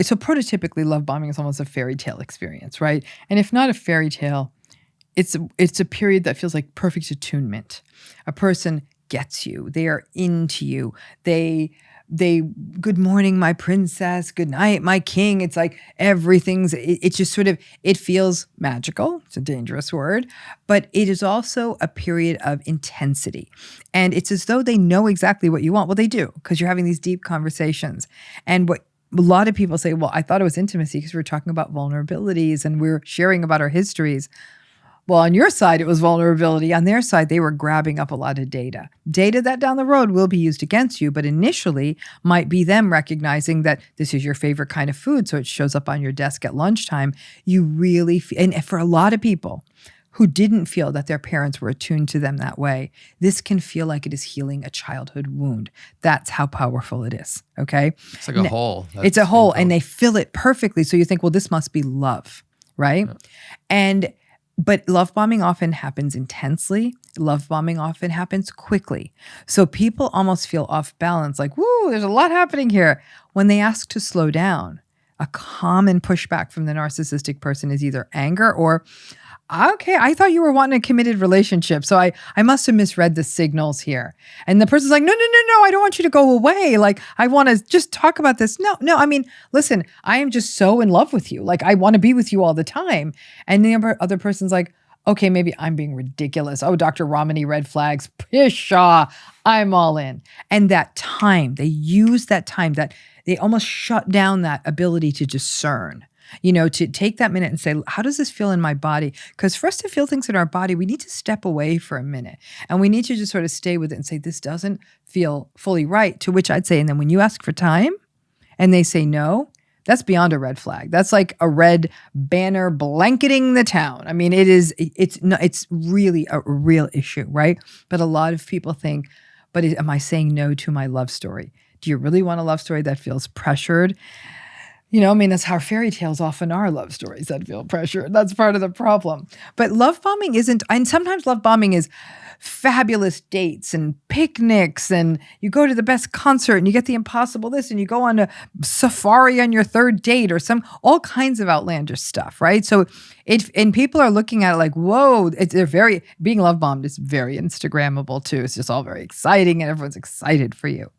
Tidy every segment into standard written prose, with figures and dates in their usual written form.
So prototypically, love bombing is almost a fairy tale experience, right? And if not a fairy tale, it's a period that feels like perfect attunement. A person gets you. They are into you. They good morning, my princess. Good night, my king. It's like everything's, it's just sort of, it feels magical. It's a dangerous word, but it is also a period of intensity. And it's as though they know exactly what you want. Well, they do, because you're having these deep conversations. And what a lot of people say, well, I thought it was intimacy because we were talking about vulnerabilities and we were sharing about our histories. Well, on your side, it was vulnerability. On their side, they were grabbing up a lot of data. Data that down the road will be used against you, but initially might be them recognizing that this is your favorite kind of food, so it shows up on your desk at lunchtime. You really, and for a lot of people who didn't feel that their parents were attuned to them that way, this can feel like it is healing a childhood wound. That's how powerful it is, okay? It's like a hole. It's a hole, and they fill it perfectly. So you think, well, this must be love, right? Yeah. But love bombing often happens intensely. Love bombing often happens quickly. So people almost feel off balance, like, woo, there's a lot happening here. When they ask to slow down, a common pushback from the narcissistic person is either anger or, okay, I thought you were wanting a committed relationship, so I must have misread the signals here. And the person's like, no, I don't want you to go away. Like, I want to just talk about this. No, I mean, listen, I am just so in love with you. Like, I want to be with you all the time. And the other person's like, okay, maybe I'm being ridiculous. Oh, Dr. Ramani, red flags, pshaw, I'm all in. And that time, they use that time, that they almost shut down that ability to discern. To take that minute and say, how does this feel in my body? Because for us to feel things in our body, we need to step away for a minute. And we need to just sort of stay with it and say, this doesn't feel fully right. To which I'd say, and then when you ask for time and they say no, that's beyond a red flag. That's like a red banner blanketing the town. I mean, it's really a real issue, right? But a lot of people think, but am I saying no to my love story? Do you really want a love story that feels pressured? That's how fairy tales often are, love stories that feel pressured. That's part of the problem. But love bombing isn't, and sometimes love bombing is fabulous dates and picnics, and you go to the best concert and you get the impossible this, and you go on a safari on your third date or all kinds of outlandish stuff, right? So and people are looking at it like, whoa, being love bombed is very Instagrammable too. It's just all very exciting and everyone's excited for you.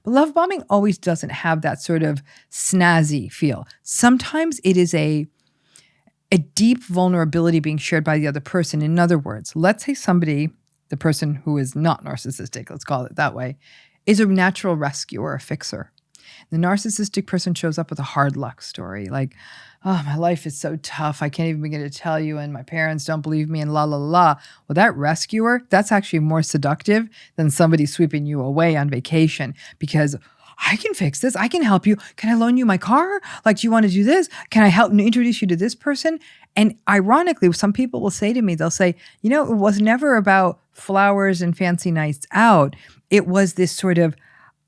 But love bombing always doesn't have that sort of snazzy feel. Sometimes it is a deep vulnerability being shared by the other person. In other words, let's say somebody, the person who is not narcissistic, let's call it that way, is a natural rescuer, a fixer. The narcissistic person shows up with a hard luck story, like, oh, my life is so tough, I can't even begin to tell you, and my parents don't believe me, and la, la, la. Well, that rescuer, that's actually more seductive than somebody sweeping you away on vacation, because I can fix this. I can help you. Can I loan you my car? Like, do you want to do this? Can I help introduce you to this person? And ironically, some people will say to me, they'll say, it was never about flowers and fancy nights out. It was this sort of,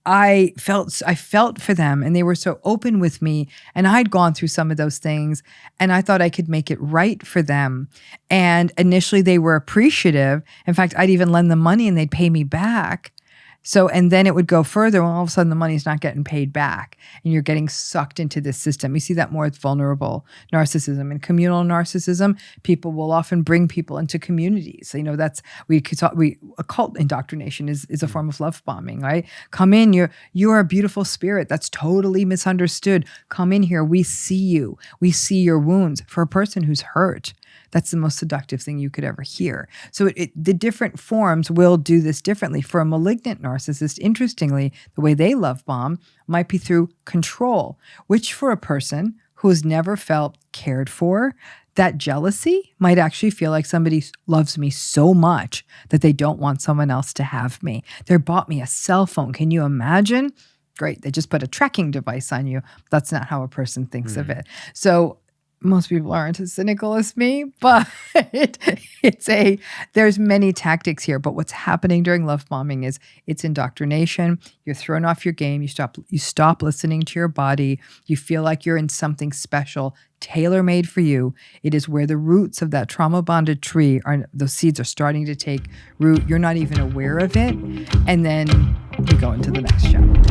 I felt for them, and they were so open with me, and I'd gone through some of those things, and I thought I could make it right for them. And initially they were appreciative. In fact, I'd even lend them money and they'd pay me back. So, and then it would go further when all of a sudden the money's not getting paid back and you're getting sucked into this system. You see that more with vulnerable narcissism and communal narcissism. People will often bring people into communities. That's, occult indoctrination is a form of love bombing, right? Come in, you're a beautiful spirit that's totally misunderstood. Come in here, we see you. We see your wounds. For a person who's hurt, that's the most seductive thing you could ever hear. So the different forms will do this differently. For a malignant narcissist, interestingly, the way they love bomb might be through control, which for a person who has never felt cared for, that jealousy might actually feel like somebody loves me so much that they don't want someone else to have me. They bought me a cell phone. Can you imagine? Great. They just put a tracking device on you. That's not how a person thinks of it. So most people aren't as cynical as me, but there's many tactics here. But what's happening during love bombing is it's indoctrination. You're thrown off your game. You stop listening to your body. You feel like you're in something special, tailor-made for you. It is where the roots of that trauma-bonded tree those seeds are starting to take root. You're not even aware of it. And then we go into the next chapter.